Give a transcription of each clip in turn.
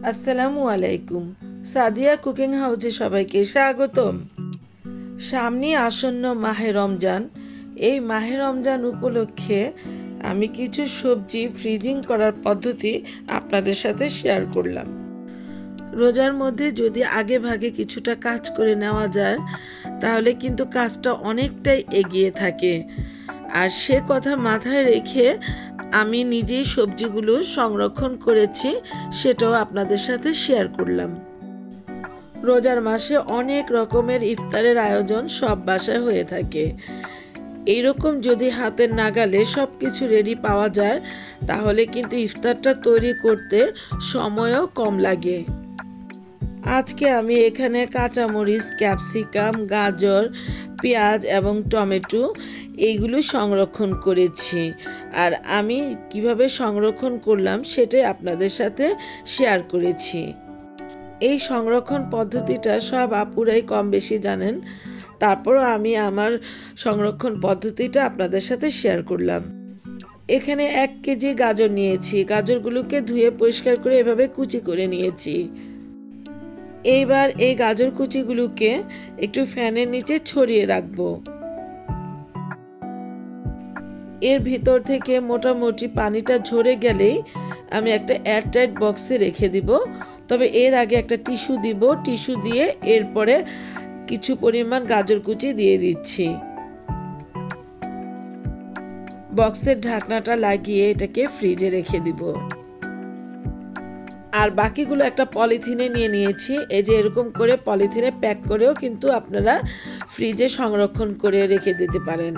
আসসালামু আলাইকুম। সাদিয়া কুকিং হাউসে সবাইকে স্বাগতম। সামনে আসন্ন মাহে রমজান। এই মাহে রমজান উপলক্ষে আমি কিছু সবজি ফ্রিজিং করার পদ্ধতি আপনাদের সাথে শেয়ার করলাম। রোজার মধ্যে যদি আগে ভাগে কিছুটা কাজ করে নেওয়া যায় তাহলে কিন্তু কাজটা অনেকটাই এগিয়ে থাকে। আর সে কথা মাথায় রেখে আমি নিজেই সবজিগুলো সংরক্ষণ করেছি, সেটাও আপনাদের সাথে শেয়ার করলাম। রোজার মাসে অনেক রকমের ইফতারের আয়োজন সব বাসায় হয়ে থাকে। এইরকম যদি হাতের নাগালে সব কিছু রেডি পাওয়া যায় তাহলে কিন্তু ইফতারটা তৈরি করতে সময়ও কম লাগে। আজকে আমি এখানে কাঁচামরিচ, ক্যাপসিকাম, গাজর, পেঁয়াজ এবং টমেটো এইগুলো সংরক্ষণ করেছি। আর আমি কিভাবে সংরক্ষণ করলাম সেটাই আপনাদের সাথে শেয়ার করেছি। এই সংরক্ষণ পদ্ধতিটা সব আপুরাই কম বেশি জানেন, তারপরও আমি আমার সংরক্ষণ পদ্ধতিটা আপনাদের সাথে শেয়ার করলাম। এখানে 1 কেজি গাজর নিয়েছি। গাজরগুলোকে ধুয়ে পরিষ্কার করে এভাবে কুচি করে নিয়েছি। এইবার এই গাজর কুচিগুলোকে একটু ফ্যানের নিচে ছড়িয়ে রাখবো। এর ভিতর থেকে মোটামুটি পানিটা ঝরে গেলেই আমি একটা এয়ারটাইট বক্সে রেখে দিব। তবে এর আগে একটা টিস্যু দিব। টিস্যু দিয়ে এরপরে কিছু পরিমাণ গাজর কুচি দিয়ে দিচ্ছি। বক্সের ঢাকনাটা লাগিয়ে এটাকে ফ্রিজে রেখে দিব। আর বাকিগুলো একটা পলিথিনে নিয়ে নিয়েছি। এই যে এরকম করে পলিথিনে প্যাক করেও কিন্তু আপনারা ফ্রিজে সংরক্ষণ করে রেখে দিতে পারেন।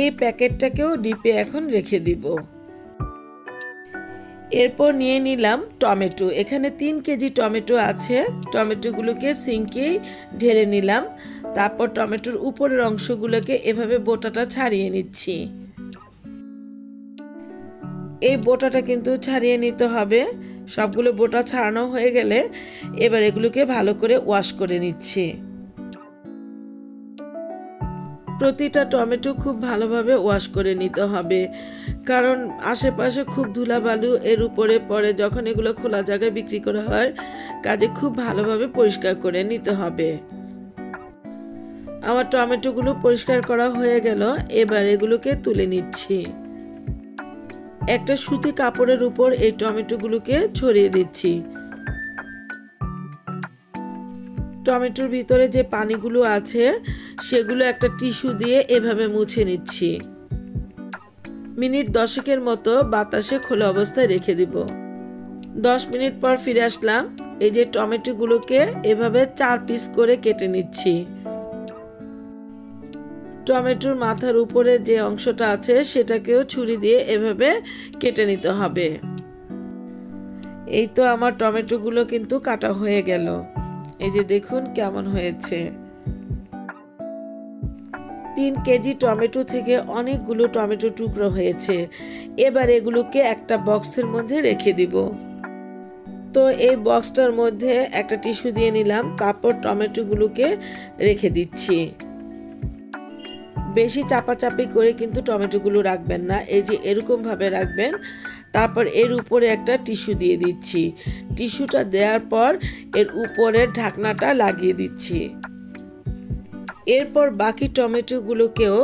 এই প্যাকেটটাকেও ডিপে এখন রেখে দিব। এরপর নিয়ে নিলাম টমেটো। এখানে 3 কেজি টমেটো আছে। টমেটোগুলোকে সিঙ্কেই ঢেলে নিলাম। তারপর টমেটোর উপরের অংশগুলোকে এভাবে বোটাটা ছাড়িয়ে নিচ্ছি। এই বোটাটা কিন্তু ছাড়িয়ে নিতে হবে। সবগুলো বোটা ছাড়ানো হয়ে গেলে এবার এগুলোকে ভালো করে ওয়াশ করে নিচ্ছি। প্রতিটা টমেটো খুব ভালোভাবে ওয়াশ করে নিতে হবে, কারণ আশেপাশে খুব ধুলাবালু এর উপরে পড়ে যখন এগুলো খোলা জায়গায় বিক্রি করা হয়, কাজে খুব ভালোভাবে পরিষ্কার করে নিতে হবে। আমার টমেটোগুলো পরিষ্কার করা হয়ে গেল। এবার এগুলোকে তুলে নিচ্ছি। একটা সুতি কাপড়ের উপর এই টমেটোগুলোকে ছড়িয়ে দিচ্ছি। টমেটোর ভিতরে যে পানিগুলো আছে সেগুলো একটা টিস্যু দিয়ে এভাবে মুছে নিচ্ছি। মিনিট 10 মতো বাতাসে খোলা অবস্থায় রেখে দিব। 10 মিনিট পর ফিরে আসলাম। এই যে টমেটোগুলোকে এভাবে 4 পিস করে কেটে নিচ্ছি। টমেটোর মাথার উপরের যে অংশটা আছে সেটাকেও ছুরি দিয়ে এভাবে কেটে নিতে হবে। এই তো আমার টমেটোগুলো কিন্তু কাটা হয়ে গেল। এই যে দেখুন কেমন হয়েছে। 3 কেজি টমেটো থেকে অনেকগুলো টমেটো টুকরো হয়েছে। এবার এগুলোকে একটা বক্সের মধ্যে রেখে দিব। তো এই বক্সটার মধ্যে একটা টিস্যু দিয়ে নিলাম। তারপর টমেটোগুলোকে রেখে দিচ্ছি। বেশি চাপাচাপি করে কিন্তু টমেটোগুলো রাখবেন না। এই যে এরকম ভাবে রাখবেন। তারপর এর উপরে একটা টিস্যু দিয়ে দিচ্ছি। টিস্যুটা দেওয়ার পর এর উপরের ঢাকনাটা লাগিয়ে দিচ্ছি। এরপর বাকি টমেটোগুলোকেও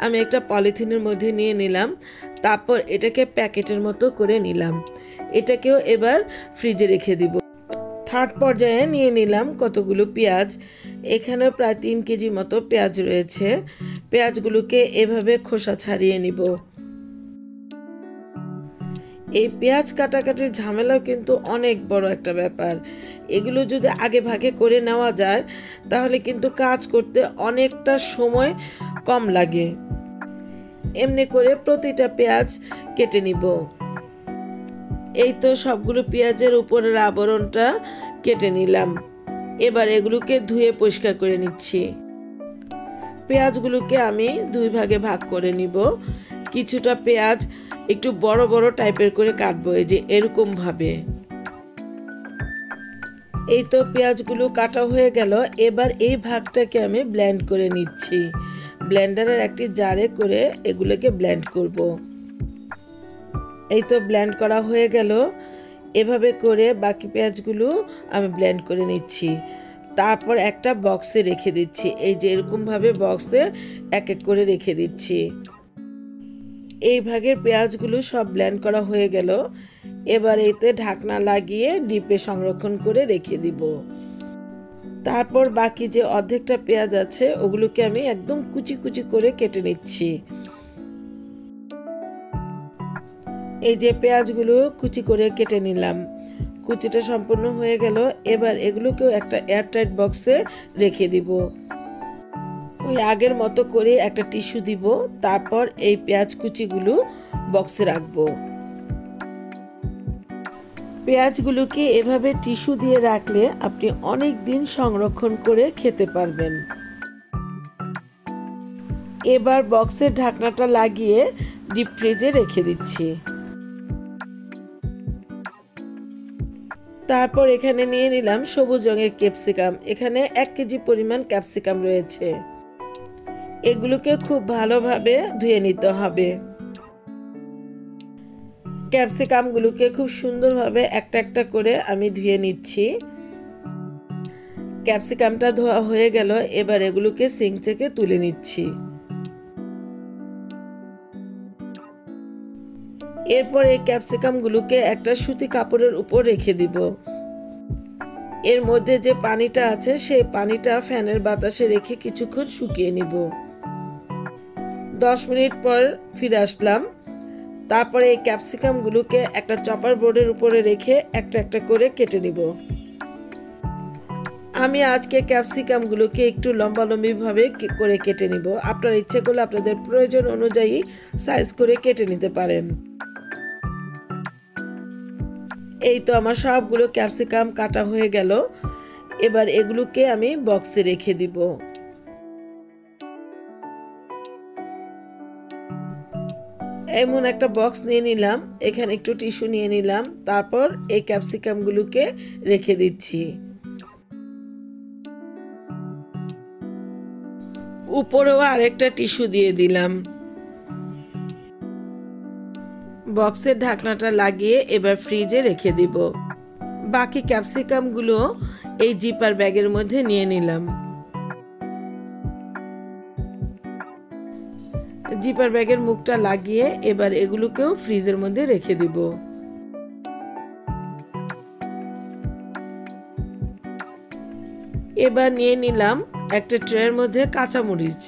আমি একটা পলিথিনের মধ্যে নিয়ে নিলাম। তারপর এটাকে প্যাকেটের মতো করে নিলাম। এটাকেও এবার ফ্রিজে রেখে দিব। থার্ড পর্যায়ে নিয়ে নিলাম কতগুলো পেঁয়াজ। এখানেও প্রায় 3 কেজি মতো পেঁয়াজ রয়েছে। পেঁয়াজগুলোকে এভাবে খোসা ছাড়িয়ে নিব। এই পেঁয়াজ কাটাকাটির ঝামেলাও কিন্তু অনেক বড় একটা ব্যাপার। এগুলো যদি আগে ভাগে করে নেওয়া যায় তাহলে কিন্তু কাজ করতে অনেকটা সময় কম লাগে। এমনি করে প্রতিটা পেঁয়াজ কেটে নিব। এই তো সবগুলো পেঁয়াজের উপরের আবরণটা কেটে নিলাম। এবার এগুলোকে ধুয়ে পরিষ্কার করে নিচ্ছি। পেঁয়াজগুলোকে আমি 2 ভাগে ভাগ করে নিব। কিছুটা পেঁয়াজ একটু বড় বড় টাইপের করে কাটবো, এই যে এরকম ভাবে। এই তো পেঁয়াজগুলো কাটা হয়ে গেল। এবার এই ভাগটাকে আমি ব্লেন্ড করে নিচ্ছি। ব্লেন্ডারের একটি জারে করে এগুলোকে ব্লেন্ড করব। এই তো ব্লেন্ড করা হয়ে গেল। এভাবে করে বাকি পেঁয়াজগুলো আমি ব্লেন্ড করে নিচ্ছি। তারপর একটা বক্সে রেখে দিচ্ছি। এই যে এরকমভাবে বক্সে এক এক করে রেখে দিচ্ছি। এই ভাগের পেঁয়াজগুলো সব ব্লেন্ড করা হয়ে গেল। এবার এতে ঢাকনা লাগিয়ে ডিপে সংরক্ষণ করে রেখে দিব। তারপর বাকি যে অর্ধেকটা পেঁয়াজ আছে ওগুলোকে আমি একদম কুচি কুচি করে কেটে নিচ্ছি। এই যে পেঁয়াজগুলো কুচি করে কেটে নিলাম, কুচিটা সম্পূর্ণ হয়ে গেল। এবার এগুলোকেও একটা এয়ারটাইট বক্সে রেখে দিব। ওই আগের মতো করে একটা টিস্যু দিব, তারপর এই পেঁয়াজ কুচিগুলো বক্সে রাখবো। পেঁয়াজগুলোকে এভাবে টিস্যু দিয়ে রাখলে আপনি অনেক দিন সংরক্ষণ করে খেতে পারবেন। এবার বক্সের ঢাকনাটা লাগিয়ে ডিপ ফ্রিজে রেখে দিচ্ছি। তারপর এখানে নিয়ে নিলাম সবুজ রঙের ক্যাপসিকাম। এখানে 1 কেজি পরিমাণ ক্যাপসিকাম রয়েছে। এগুলোকে খুব ভালোভাবে ধুয়ে নিতে হবে। ক্যাপসিকামগুলোকে খুব সুন্দরভাবে একটা একটা করে আমি ধুয়ে নিচ্ছি। ক্যাপসিকামটা ধোয়া হয়ে গেল। এবার এগুলোকে সিঙ্ক থেকে তুলে নিচ্ছি। এরপর এই ক্যাপসিকামগুলোকে একটা সুতি কাপড়ের উপর রেখে দিব। এর মধ্যে যে পানিটা আছে সেই পানিটা ফ্যানের বাতাসে রেখে কিছুক্ষণ শুকিয়ে নিব। 10 মিনিট পর ফিরে আসলাম। তারপরে এই ক্যাপসিকামগুলোকে একটা চপার বোর্ডের উপরে রেখে একটা একটা করে কেটে নিব। আমি আজকে ক্যাপসিকামগুলোকে একটু লম্বালম্বিভাবে করে কেটে নিব। আপনার ইচ্ছে করলে আপনাদের প্রয়োজন অনুযায়ী সাইজ করে কেটে নিতে পারেন। এই তো আমার সবগুলো ক্যাপসিকাম কাটা হয়ে গেল। এবার এগুলোকে আমি বক্সে রেখে দিব। এমন একটা বক্স নিয়ে নিলাম, এখানে একটু টিস্যু নিয়ে নিলাম, তারপর এই ক্যাপসিকামগুলোকে রেখে দিচ্ছি। উপরেও আরেকটা টিস্যু দিয়ে দিলাম। বক্সের ঢাকনাটা লাগিয়ে এবার ফ্রিজে রেখে দিব। বাকি ক্যাপসিকামগুলো এই জিপার ব্যাগের মধ্যে নিয়ে নিলাম। জিপার ব্যাগের মুখটা লাগিয়ে এবার এগুলোকেও ফ্রিজের মধ্যে রেখে দিব। এবার নিয়ে নিলাম একটা ট্রের মধ্যে কাঁচামরিচ।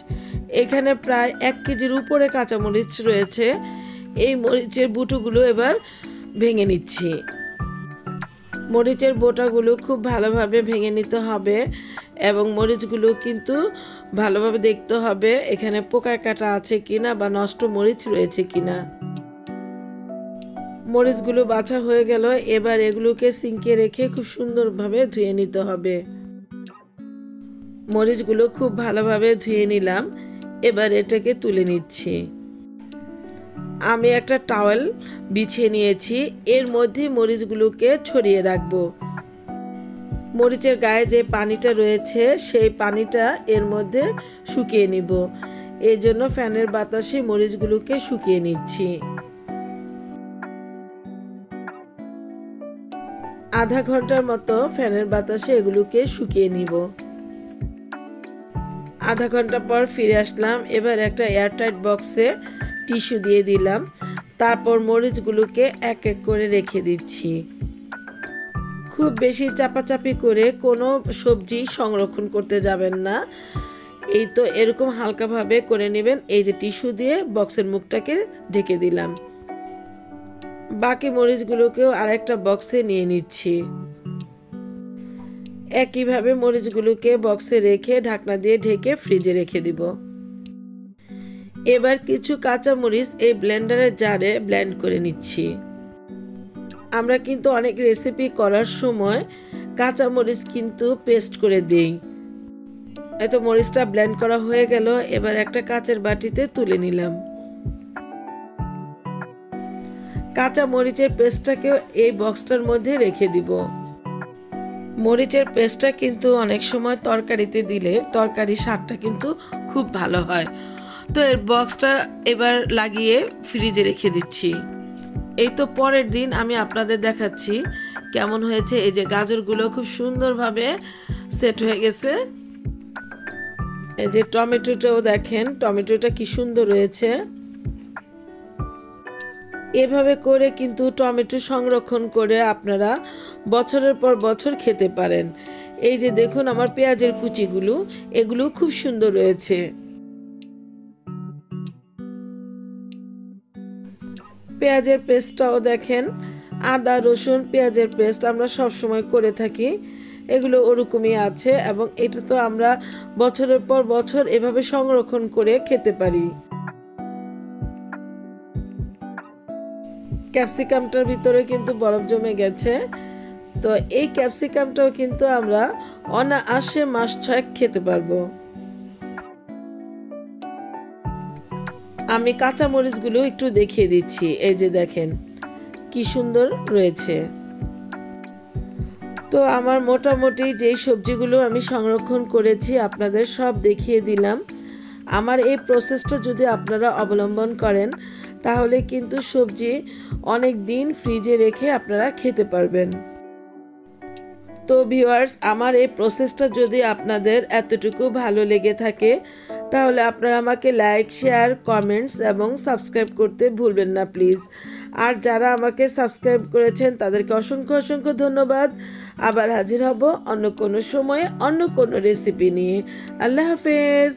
এখানে প্রায় 1 কেজির উপরে কাঁচামরিচ রয়েছে। এই মরিচের বুটোগুলো এবার ভেঙে নিচ্ছি। মরিচের বোটাগুলো খুব ভালোভাবে ভেঙে নিতে হবে এবং মরিচগুলো কিন্তু ভালোভাবে দেখতে হবে এখানে পোকা কাটা আছে কিনা বা নষ্ট মরিচ রয়েছে কিনা। মরিচগুলো বাছা হয়ে গেল। এবার এগুলোকে সিঙ্কে রেখে খুব সুন্দরভাবে ধুয়ে নিতে হবে। মরিচগুলো খুব ভালোভাবে ধুয়ে নিলাম। এবার এটাকে তুলে নিচ্ছি। আমি একটা টাওয়েল বিছিয়ে নিয়েছি, এর মধ্যে মরিচগুলোকে ছড়িয়ে রাখবো। মরিচের গায়ে যে পানিটা রয়েছে সেই পানিটা এর মধ্যে শুকিয়ে নিব। এই জন্য ফ্যানের বাতাসে মরিচগুলোকে শুকিয়ে নিচ্ছি। আধা ঘন্টার মতো ফ্যানের বাতাসে এগুলোকে শুকিয়ে নিব। আধা ঘন্টা পর ফিরে আসলাম। এবার একটা এয়ারটাইট বক্সে টিস্যু দিয়ে দিলাম। তারপর মরিচগুলোকে এক এক করে রেখে দিচ্ছি। খুব বেশি চাপাচাপি করে কোনো সবজি সংরক্ষণ করতে যাবেন না। এই তো এরকম হালকাভাবে করে নেবেন। এই যে টিস্যু দিয়ে বক্সের মুখটাকে ঢেকে দিলাম। বাকি মরিচগুলোকেও আরেকটা বক্সে নিয়ে নিচ্ছি। একইভাবে মরিচগুলোকে বক্সে রেখে ঢাকনা দিয়ে ঢেকে ফ্রিজে রেখে দিব। এবার কিছু কাঁচা মরিচ এই ব্লেন্ডারের জারে ব্লেন্ড করে নিচ্ছি। আমরা কিন্তু অনেক রেসিপি করার সময় কাঁচা মরিচ কিন্তু পেস্ট করে দেই। এত মরিচটা ব্লেন্ড করা হয়ে গেল। এবার একটা কাচের বাটিতে তুলে নিলাম। কাঁচা মরিচের পেস্টটাকেও এই বক্সটার মধ্যে রেখে দিব। মরিচের পেস্টটা কিন্তু অনেক সময় তরকারিতে দিলে তরকারির স্বাদটা কিন্তু খুব ভালো হয়। তো এর বক্সটা এবার লাগিয়ে ফ্রিজে রেখে দিচ্ছি। এই তো পরের দিন আমি আপনাদের দেখাচ্ছি কেমন হয়েছে। এই যে গাজরগুলো খুব সুন্দরভাবে সেট হয়ে গেছে। এই যে টমেটোটাও দেখেন, টমেটোটা কি সুন্দর রয়েছে। এভাবে করে কিন্তু টমেটো সংরক্ষণ করে আপনারা বছরের পর বছর খেতে পারেন। এই যে দেখুন আমার পেঁয়াজের কুচিগুলো, এগুলো খুব সুন্দর রয়েছে। পেঁয়াজের পেস্টটাও দেখেন, আদা রসুন পেঁয়াজের পেস্ট আমরা সব সময় করে থাকি, এগুলো ওরকমই আছে এবং এটা তো আমরা বছরের পর বছর এভাবে সংরক্ষণ করে খেতে পারি। ক্যাপসিকামটার ভিতরে কিন্তু বরফ জমে গেছে, তো এই ক্যাপসিকামটাও কিন্তু আমরা অনায়াসে মাস 6 খেতে পারবো। আমি কাঁচা মরিচগুলো একটু দেখিয়ে দিচ্ছি। এই যে দেখেন কি সুন্দর রয়েছে। তো আমার মোটামুটি যেই সবজিগুলো আমি সংরক্ষণ করেছি আপনাদের সব দেখিয়ে দিলাম। আমার এই প্রসেসটা যদি আপনারা অবলম্বন করেন তাহলে কিন্তু সবজি অনেক দিন ফ্রিজে রেখে আপনারা খেতে পারবেন। তো ভিউয়ার্স, আমার এই প্রসেসটা যদি আপনাদের এতটুকু ভালো লেগে থাকে তাহলে আপনারা আমাকে লাইক শেয়ার কমেন্টস এবং সাবস্ক্রাইব করতে ভুলবেন না প্লিজ। আর যারা আমাকে সাবস্ক্রাইব করেছেন তাদেরকে অসংখ্য অসংখ্য ধন্যবাদ। আবার হাজির হব অন্য কোনো সময়ে অন্য কোনো রেসিপি নিয়ে। আল্লাহ হাফেজ।